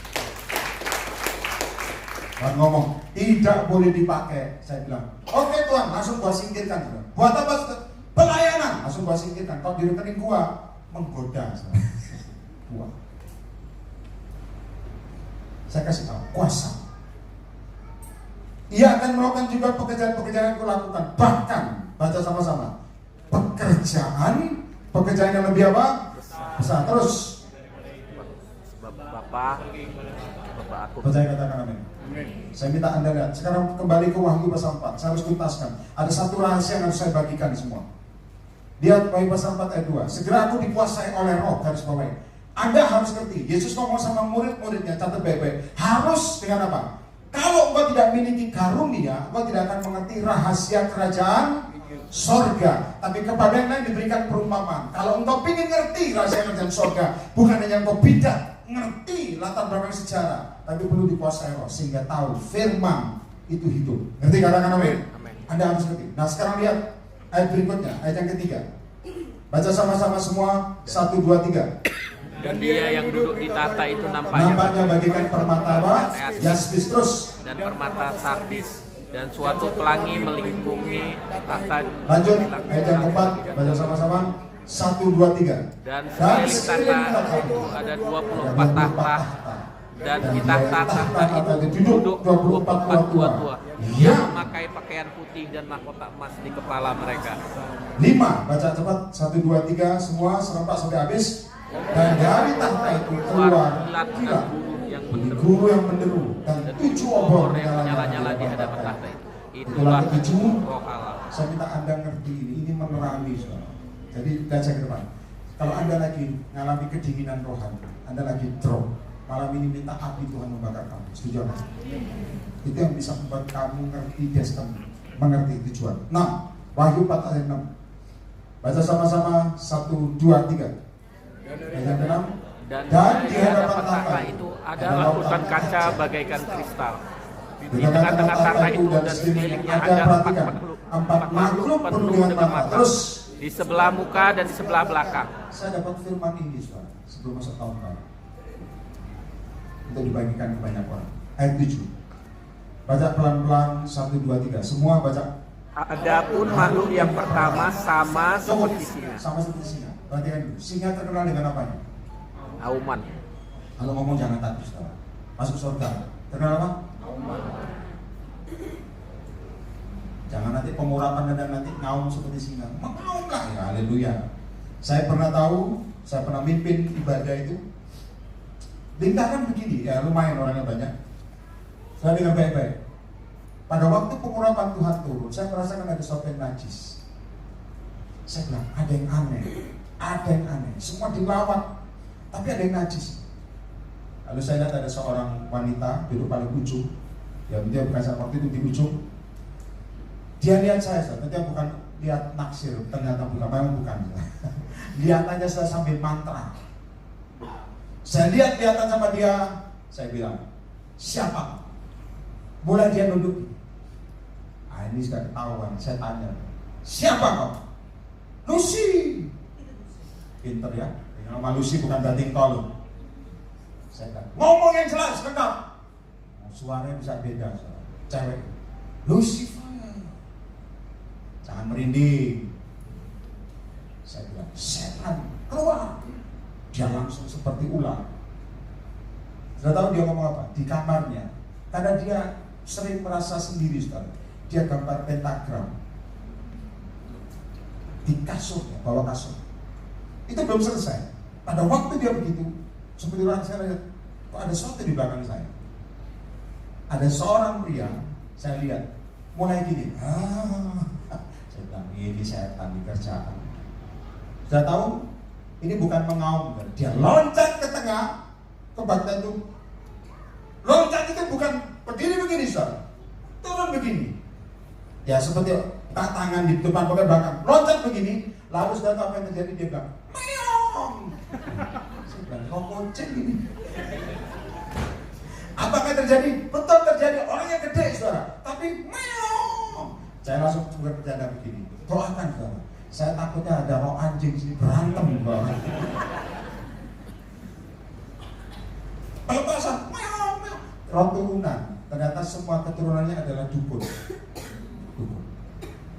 Tuhan ngomong, tidak boleh dipakai. Saya bilang, oke Tuhan, langsung gua singkirkan. Buat apa? Pelayanan, langsung gua singkirkan. Kalau di rekening gua menggoda. Gua. Saya kasih tahu, kuasa. Ia akan melakukan juga pekerjaan-pekerjaan yang aku lakukan. Bahkan, baca sama-sama, pekerjaan yang lebih apa? Besar. Terus. Bapak aku. Percaya katakan amin. Saya minta Anda lihat. Sekarang kembali ke Wahyu pasal 4. Saya harus tuntaskan. Ada satu rahasia yang harus saya bagikan semua. Lihat Wahyu pasal 4 ayat 2. Segera aku dikuasai oleh roh. Garis bawahi. Anda harus ngerti. Yesus ngomong sama murid-muridnya. Catat baik-baik. Harus dengan apa? Kalau engkau tidak memiliki karunia, engkau tidak akan mengerti rahasia kerajaan sorga. Tapi kepada yang lain diberikan perumpamaan. Kalau engkau ingin ngerti rahasia kerajaan sorga, bukan hanya engkau bidak, ngerti latar belakang sejarah, tapi perlu dikuasai roh sehingga tahu firman itu hidup. Ngerti katakan amin? Anda harus ngerti. Nah sekarang lihat ayat berikutnya, ayat yang ketiga. Baca sama-sama semua, 1, 2, 3. Dan dia yang duduk di tahta itu nampaknya bagikan permata apa? Yaspis terus. Dan permata sardis. Dan suatu pelangi melingkungi tahta. Lanjut, ayat yang keempat, baca sama-sama. 1, 2, 3. Dan sekeliling tahta itu ada 24 tahta. Dan di tahta-tahta itu duduk 24 tua-tua yang memakai pakaian putih dan mahkota emas di kepala mereka. 5, baca cepat. 1, 2, 3, semua serempak sampai habis. Dan dari tahta itu keluar kilat guru yang menderu dan 7 obor yang menyala-nyala di hadapan tahta itu. Itulah 7 roh Allah. Saya minta Anda ngerti ini menerangi saudara. Jadi baca ke depan. Kalau Anda lagi mengalami kedinginan rohani, Anda lagi drop, malam ini minta api Tuhan membakar kamu. Setuju kan? Itu yang bisa membuat kamu ngerti mengerti tujuan. Nah, Wahyu 4 ayat 6. Baca sama-sama 1, 2, 3. Ayat 6. Dan di hadapan tahta itu ada lapisan kaca bagaikan kristal. Di tengah-tengah tahta itu dan sekelilingnya ada empat makhluk penuh dengan mata. Terus di sebelah muka dan di sebelah belakang. Saya dapat firman ini sebelum masuk tahun baru. Itu dibagikan ke banyak orang. Ayat 7. Baca pelan-pelan 1, 2, 3. Semua baca. Adapun makhluk yang pertama sama seperti singa. Sama seperti singa. Perhatikan dulu. Singa terkenal dengan apa? Auman. Kalau ngomong jangan takut, saudara. Masuk surga. Terkenal apa? Auman. Jangan nanti pengurapan dan nanti ngaum seperti singa. Mengaum lah ya, haleluya. Saya pernah tahu, saya pernah mimpin ibadah itu. Lingkaran begini, ya lumayan orangnya banyak. Saya dengar baik-baik. Pada waktu pengurapan Tuhan turun, saya merasakan ada sesuatu yang najis. Saya bilang, ada yang aneh. Ada yang aneh. Semua dilawat, tapi ada yang najis. Lalu saya lihat ada seorang wanita duduk paling ujung. Ya, dia bukan waktu itu di ujung. Dia lihat saya, dia bukan lihat naksir, ternyata bukan, memang bukan. Lihat aja saya sambil mantra. Saya lihat-lihatan sama dia, saya bilang, siapa? Mulai dia duduk. Ah, ini sudah ketahuan, saya tanya, siapa kau? Lucy. Pinter ya, nama Lucy bukan dating tol. Saya bilang, ngomong yang jelas, lengkap. Nah, suaranya bisa beda, cewek. Lucifer. Jangan merinding. Saya bilang, setan, keluar. Dia langsung seperti ular. Sudah tahu dia ngomong apa? Di kamarnya. Karena dia sering merasa sendiri, saudara. Dia gambar pentagram di kasurnya, bawa kasur. Itu belum selesai. Pada waktu dia begitu, seperti orang saya lihat, kok ada sesuatu di belakang saya. Ada seorang pria, saya lihat, mulai gini. Saya bilang, ini setan di kerjaan. Sudah tahu? Ini bukan mengaum, dia loncat ke tengah, ke bagian itu. Loncat itu bukan berdiri begini, saudara. Turun begini. Ya seperti tak tangan di depan pakai belakang. Loncat begini, lalu sudah tahu apa yang terjadi, dia bilang, meong. Saya bilang, kok kucing ini? Apakah yang terjadi? Betul terjadi, orangnya gede, saudara. Tapi meong. Saya langsung bercanda begini, doakan, saudara. Saya takutnya ada roh anjing sini berantem banget. Pelepasan, roh turunan. Ternyata semua keturunannya adalah dukun.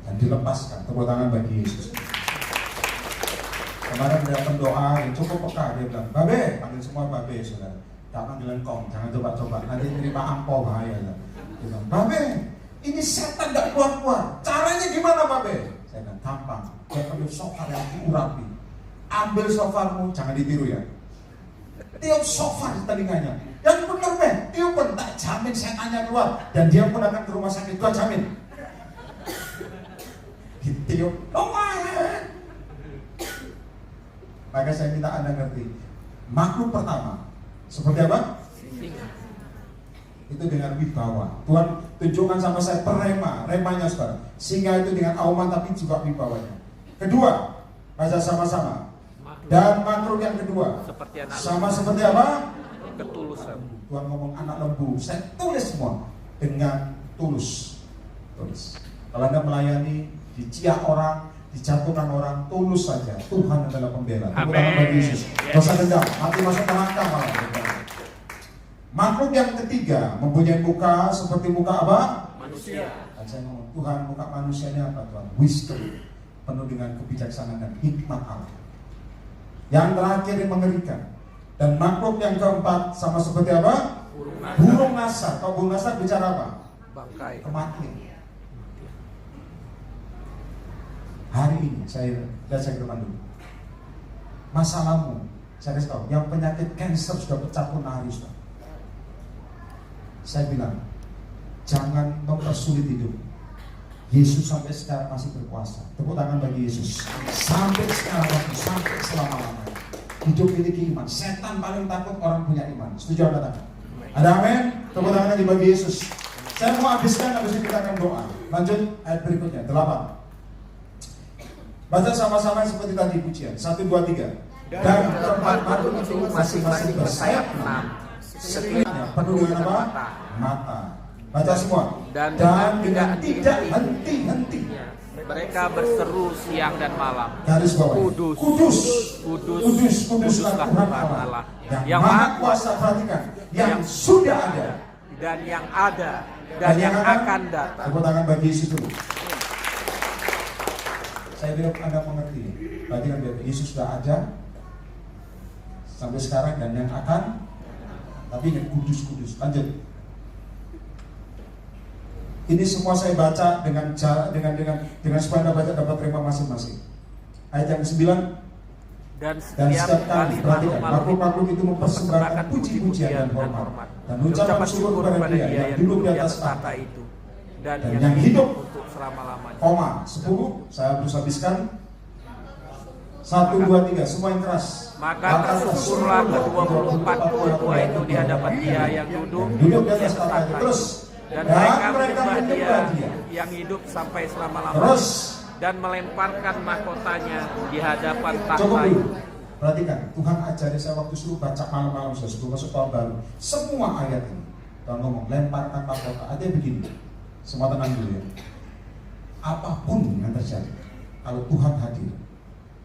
Dan dilepaskan. Tepuk tangan bagi Yesus. Kemarin ada pendoa yang cukup peka. Dia bilang, Babe, panggil semua Babe, saudara. Tak panggilan kong, jangan coba-coba. Nanti terima ampo bahaya. Dia bilang, Babe, ini setan gak keluar-keluar. Caranya gimana, Babe? Saya bilang, gampang. Dia perlu sofar yang diurapi. Ambil sofarmu, jangan ditiru ya. Tiup sofar di telinganya. Yang benar, Ben, tiup pun tak jamin setannya keluar. Dan dia pun akan ke rumah sakit, gua jamin. Ditiup, lumayan. Maka saya minta Anda ngerti. Makhluk pertama, seperti apa? Itu dengan wibawa. Tuhan tunjukkan sama saya remanya saudara. Singa itu dengan auman tapi juga wibawanya. Kedua, baca sama-sama. Dan makhluk yang kedua, sama seperti apa? Ketulusan. Tuhan ngomong anak lembu. Saya tulis semua dengan tulus. Kalau Anda melayani, diciak orang, dijatuhkan orang, tulus saja. Tuhan adalah pembela. Tepuk tangan bagi Yesus. Dosa dendam, mati masuk neraka malah. Makhluk yang ketiga mempunyai muka seperti muka apa? Manusia. Dan saya ngomong, Tuhan muka manusianya apa Tuhan? Wisdom, penuh dengan kebijaksanaan dan hikmat Allah. Yang terakhir yang mengerikan. Dan makhluk yang keempat sama seperti apa? Burung nasar. Kalau burung nasar bicara apa? Bangkai. Kematian. Hari ini saya ke depan dulu. Masalahmu, saya kasih tahu, yang penyakit kanker sudah pecah pun hari sudah. Saya bilang, jangan mempersulit hidup. Yesus sampai sekarang masih berkuasa. Tepuk tangan bagi Yesus. Sampai sekarang, sampai selama-lamanya. hidup miliki iman. Setan paling takut orang punya iman. Setuju apa katakan? Ada amin? Tepuk tangannya dibagi Yesus. Saya mau habiskan, habis itu kita akan doa. Lanjut ayat berikutnya, 8. Baca sama-sama seperti tadi pujian. 1, 2, 3. Dan tempat batu itu masing-masing bersayap 6. Sekelilingnya penuh dengan apa? Mata. Baca semua. Dan dengan tidak henti-henti mereka berseru siang dan malam. garis bawah. Kudus, Kudus. kudus, Kuduslah kuduslah Tuhan Tuhan Allah. Allah Yang maha kuasa, perhatikan. Yang sudah ada. dan yang ada dan yang akan datang. Tepuk tangan bagi Yesus dulu. Saya bilang Anda mengerti. Berarti kan Yesus sudah ada sampai sekarang dan yang akan. Tapi ingat kudus. Lanjut. Ini semua saya baca dengan supaya Anda baca dapat terima masing-masing. Ayat yang 9. Dan Dan setiap kali, perhatikan, makhluk-makhluk itu mempersembahkan puji-pujian dan hormat dan ucapan syukur kepada Dia yang duduk di atas tahta itu dan yang hidup untuk selama-lamanya. 10, saya harus habiskan. 1, 2, 3, semua yang keras. Maka tersusurlah ke-24 tua itu di hadapan Dia yang duduk di atas tahta itu. Terus, dan mereka menyembah menyembah Dia Dia yang hidup sampai selama-lamanya. terus. Dan melemparkan mahkotanya di hadapan tahta Coba itu. dulu, perhatikan, Tuhan ajari saya waktu suruh baca malam-malam sebelum masuk tahun baru. Semua ayat ini, Tuhan ngomong, lemparkan mahkota. Artinya begini, semua tenang dulu ya. Apapun yang terjadi, kalau Tuhan hadir,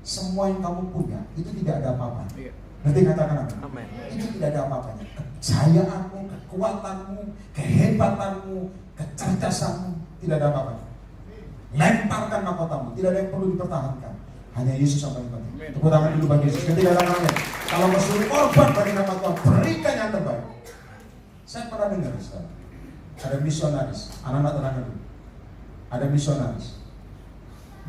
semua yang kamu punya, itu tidak ada apa-apa. Iya. Nanti katakan apa? Amin. Itu tidak ada apa-apanya. Kejayaanmu, kekuatanmu, kehebatanmu, kecerdasanmu, tidak ada apa-apanya. Lemparkan mahkotamu, tidak ada yang perlu dipertahankan. Hanya Yesus yang paling penting. Tepuk tangan dulu bagi Yesus. Ketika datangnya, kalau mau korban bagi nama Tuhan, berikan yang terbaik. Saya pernah dengar sekarang, ada misionaris, anak-anak tenang dulu. Ada misionaris.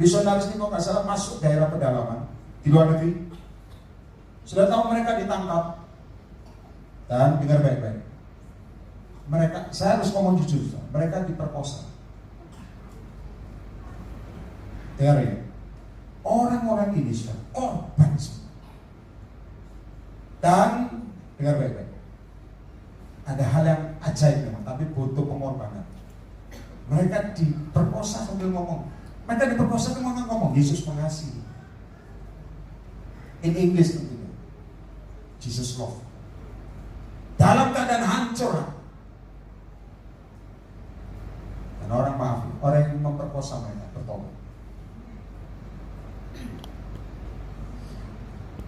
Misionaris ini kok nggak salah masuk daerah pedalaman di luar negeri. Sudah tahu mereka ditangkap dan dengar baik-baik. Mereka, saya harus ngomong jujur, mereka diperkosa. Dengar ya, orang-orang ini sudah korban semua. Dan dengar baik-baik, ada hal yang ajaib memang, tapi butuh pengorbanan. Mereka diperkosa sambil ngomong. Mereka diperkosa sambil ngomong, Yesus mengasihi. In English tentunya, Jesus love. Dalam keadaan hancur. Dan orang maaf, orang yang memperkosa mereka bertobat.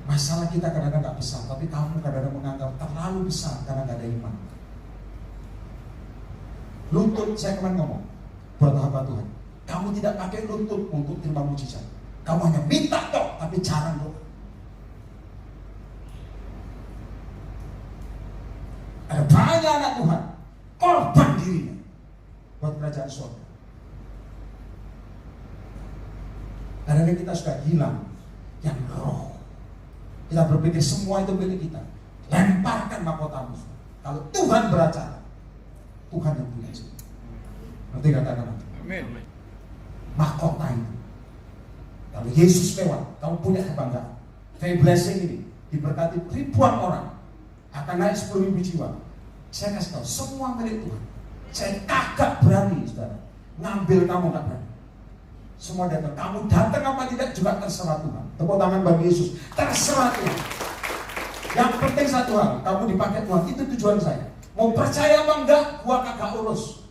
Masalah kita kadang-kadang gak besar, tapi kamu kadang-kadang menganggap terlalu besar karena gak ada iman. Lutut, saya kemarin ngomong, buat hamba Tuhan, kamu tidak pakai lutut untuk terima mujizat. Kamu hanya minta toh, tapi jarang doa. Ada banyak anak Tuhan korban dirinya buat kerajaan surga. Karena kita sudah hilang yang roh. Kita berpikir semua itu milik kita. Lemparkan mahkotamu. Kalau Tuhan beracara, Tuhan yang punya. Nanti katakan Amin. mahkota itu. Kalau Yesus lewat, kamu punya kebanggaan. Kayak blessing ini diberkati ribuan orang, akan naik 10.000 jiwa. Saya kasih tahu, semua milik Tuhan. Saya kagak berani, saudara, ngambil kamu gak berani. Semua datang, kamu datang apa tidak juga terserah Tuhan. Tepuk tangan bagi Yesus, terserah Tuhan. Yang penting satu hal, kamu dipakai Tuhan, itu tujuan saya. Mau percaya apa enggak, gua kagak urus.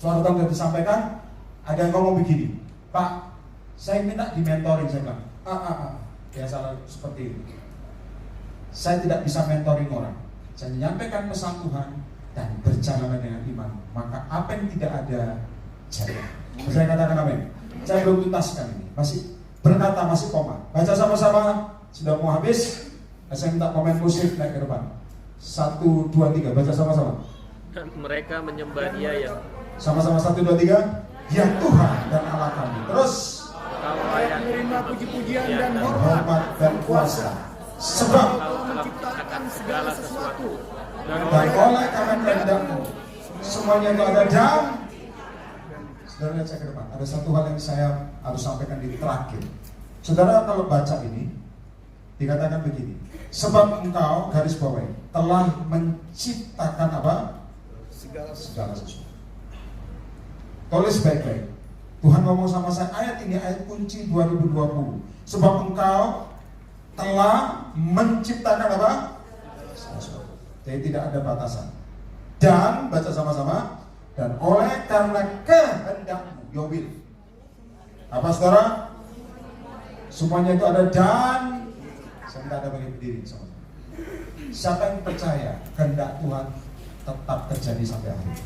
Suara Tuhan disampaikan, ada yang ngomong begini, Pak, saya minta di mentoring, saya bilang, biasa seperti itu. Saya tidak bisa mentoring orang. Saya menyampaikan pesan Tuhan dan berjalan dengan iman. Maka apa yang tidak ada, jaya. Saya katakan amin. Saya belum tuntaskan ini. Masih berkata, masih koma. Baca sama-sama. Sudah mau habis. Saya minta komen musik naik ke depan. 1, 2, 3. Baca sama-sama. Dan mereka menyembah Dia yang sama-sama 1, 2, 3. Ya Tuhan dan Allah kami. Terus Kau layak Menerima puji-pujian dan hormat dan kuasa. Sebab Kau telah menciptakan segala sesuatu dan dan oleh karena kehendakmu semuanya itu ada dan saudara lihat saya ke depan. Ada satu hal yang saya harus sampaikan di terakhir. Saudara kalau baca ini Dikatakan begini, sebab engkau, garis bawahi, telah menciptakan apa? Segala sesuatu. Tulis baik-baik. Tuhan ngomong sama saya, ayat ini ayat kunci 2020. Sebab engkau telah menciptakan apa? Sesuatu. Jadi tidak ada batasan. Dan, baca sama-sama, dan oleh karena kehendakmu, your will. Apa saudara? Semuanya itu ada dan. Saya minta ada bagi berdiri sama. Siapa yang percaya kehendak Tuhan tetap terjadi sampai akhir?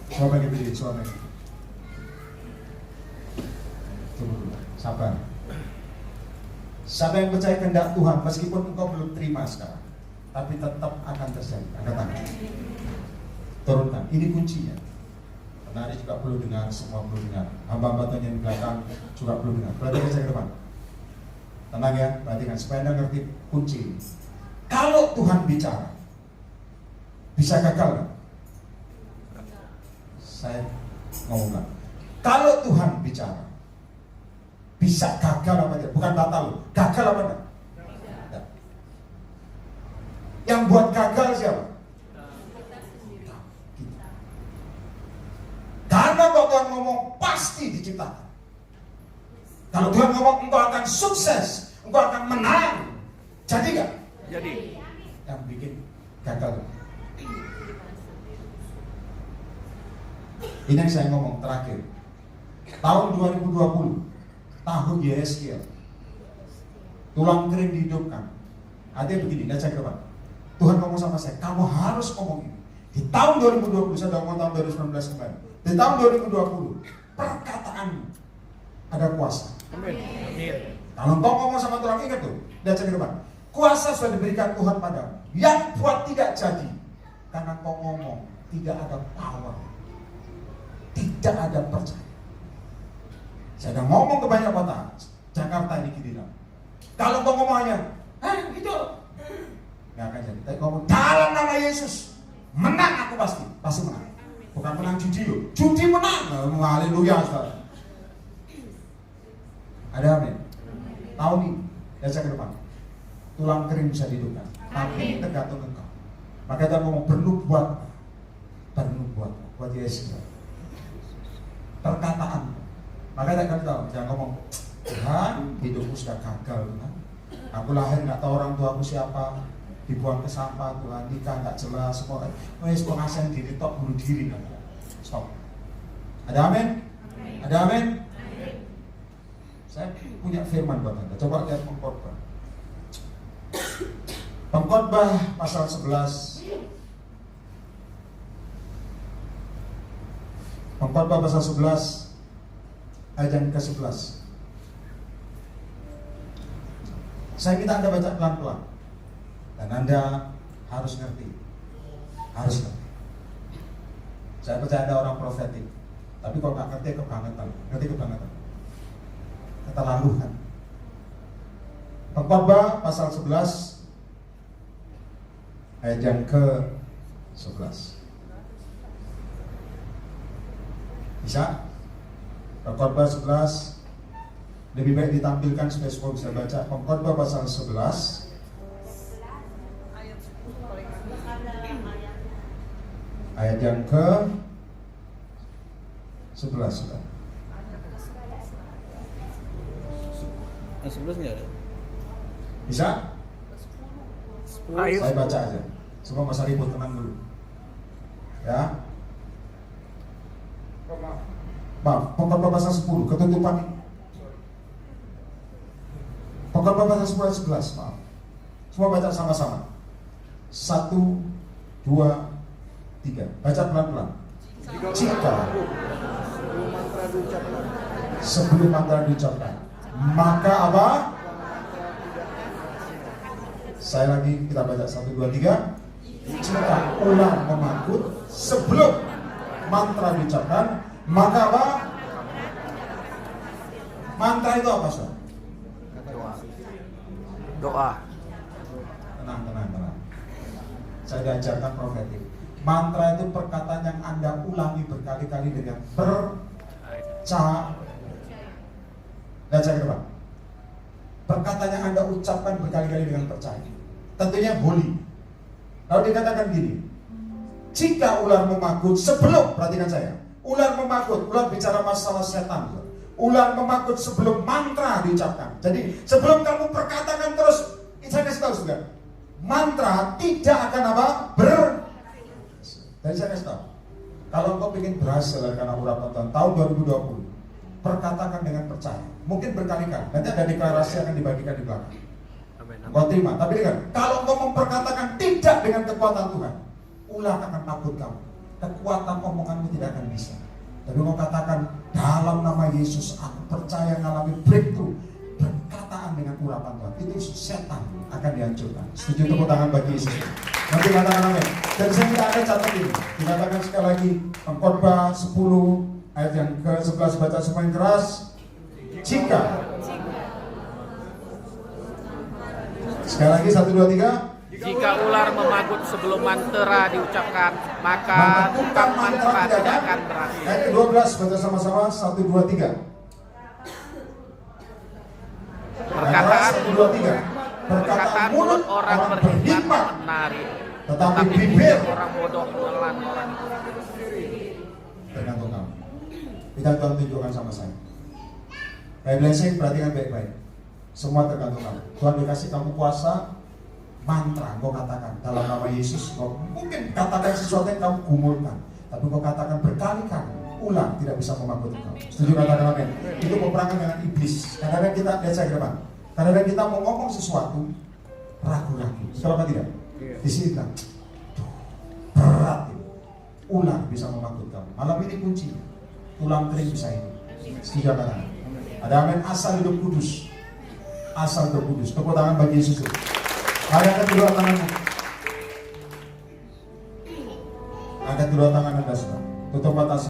Coba bagi berdiri, coba bagi. Tunggu dulu, sabar. Siapa yang percaya kehendak Tuhan meskipun engkau belum terima sekarang, tapi tetap akan terjadi. Angkat tangan. Turunkan. Ini kuncinya. Penari juga perlu dengar, semua perlu dengar. Hamba-hamba Tuhan yang di belakang juga perlu dengar. Perhatikan saya ke depan. Tenang ya, perhatikan supaya Anda ngerti kunci. Kalau Tuhan bicara, bisa gagal nggak? Saya ngomong nggak? Kalau Tuhan bicara, bisa gagal apa tidak? Bukan batal, gagal apa enggak? Tidak. Yang buat gagal siapa? Karena kalau Tuhan ngomong pasti diciptakan. Kalau Tuhan ngomong engkau akan sukses, engkau akan menang, jadi nggak? Jadi. Yang bikin gagal. Ini yang saya ngomong terakhir. Tahun 2020, tahun Yeskiel, tulang kering dihidupkan. Artinya begini, lihat saya ke depan. Tuhan ngomong sama saya, kamu harus ngomong ini. Di tahun 2020, saya udah ngomong tahun 2019 kemarin. Di tahun 2020, perkataanmu ada kuasa. Amin. Kalau kau ngomong sama Tuhan, ingat tuh, lihat saya ke depan. Kuasa sudah diberikan Tuhan padamu. Yang buat tidak jadi, karena kau ngomong tidak ada power, tidak ada percaya. Saya udah ngomong ke banyak kota, Jakarta ini gini. Kalau kau ngomongnya, itu nggak akan jadi. Tapi ngomong dalam nama Yesus, menang aku pasti menang. Bukan menang judi loh, judi menang. Haleluya, saudara. Ada amin. Tahun ini, lihat saya ke depan. Tulang kering bisa dihidupkan, tapi tergantung engkau. Maka kita ngomong bernubuat buat Yesus. Perkataan. Maka kita akan tahu, jangan ngomong Tuhan, hidupku sudah gagal Tuhan. Aku lahir nggak tahu orang tuaku siapa, dibuang ke sampah Tuhan, nikah nggak jelas, semua. Wes penghasilan diri tok bunuh diri kan. Stop. Ada amin? Ada amin? Saya punya firman buat Anda. Coba lihat Pengkhotbah. Pengkhotbah pasal 11. Pengkhotbah pasal 11 ayat yang ke-11. Saya minta Anda baca pelan-pelan. Dan Anda harus ngerti. Harus ngerti. Saya percaya Anda orang profetik. Tapi kalau nggak ngerti kebangetan. Ngerti kebangetan. Keterlaluan. Pengkhotbah pasal 11 ayat yang ke-11. Bisa? Pengkhotbah 11 lebih baik ditampilkan supaya semua bisa baca. Pengkhotbah pasal 11 ayat yang ke-11 sudah. 11 nggak ada? Bisa? Ayo. Saya baca aja. Semua masa ribut, tenang dulu. Ya. Maaf, Pengkhotbah pasal 10, ketutupan ini. Pengkhotbah pasal 10 ayat 11, maaf. Semua baca sama-sama. 1, 2, 3. Baca pelan-pelan. Jika sebelum mantra diucapkan, maka apa? Saya lagi, kita baca 1, 2, 3. Jika ular memakut sebelum mantra diucapkan, maka apa? Mantra itu apa, Saudara? Doa. Tenang. Saya diajarkan profetik. Mantra itu perkataan yang Anda ulangi berkali-kali dengan percaya. Lihat saya ke depan. perkataan yang Anda ucapkan berkali-kali dengan percaya. Tentunya holy. Lalu dikatakan gini, jika ular memakut sebelum, perhatikan saya, ular memakut, ular bicara masalah setan. Ular memakut sebelum mantra diucapkan. Jadi sebelum kamu perkatakan terus, saya kasih tahu juga, mantra tidak akan apa? Jadi saya kasih tahu, kalau engkau ingin berhasil karena urapan Tuhan tahun 2020, perkatakan dengan percaya. Mungkin berkali-kali, nanti ada deklarasi akan dibagikan di belakang. Engkau terima, tapi dengar, kalau engkau memperkatakan tidak dengan kekuatan Tuhan, ular akan takut kamu. Kekuatan omonganmu tidak akan bisa. Tapi engkau katakan, dalam nama Yesus aku percaya mengalami breakthrough. Perkataan dengan urapan Tuhan, itu setan akan dihancurkan. Setuju, tepuk tangan bagi Yesus. Nanti katakan amin. Dan saya tidak akan catat ini. Dikatakan sekali lagi, Pengkhotbah 10 ayat yang ke-11, baca semua yang keras. Jika, sekali lagi 1, 2, 3. Jika ular memagut sebelum mantra diucapkan, maka tukang mantra tidak akan berhasil. Ayat ke-12, baca sama-sama. 1, 2, 3. Perkataan mulut orang berhikmat menarik, tetapi bibir orang bodoh menelan orang itu. Tergantung kamu. Kita Tuhan tunjukkan sama saya. Baik blessing, perhatikan baik-baik. Semua tergantung kamu. Tuhan dikasih kamu kuasa, mantra kau katakan dalam nama Yesus. Kau mungkin katakan sesuatu yang kamu gumulkan, tapi kau katakan berkali-kali, ulang tidak bisa memakuti kau. Setuju, katakan amin. Itu peperangan dengan iblis. Kadang-kadang kita, lihat saya ke depan, kadang-kadang kita mau ngomong sesuatu ragu-ragu. Betul apa tidak? Di sini bilang, berat ini. Ulang bisa memakuti kamu. Malam ini kuncinya, tulang kering bisa hidup. Setuju, katakan. Ada amin. Asal hidup kudus. Asal hidup kudus. Tepuk tangan bagi Yesus. Angkat kedua tanganmu. Angkat kedua tangan Anda, saudara. Tutup mata.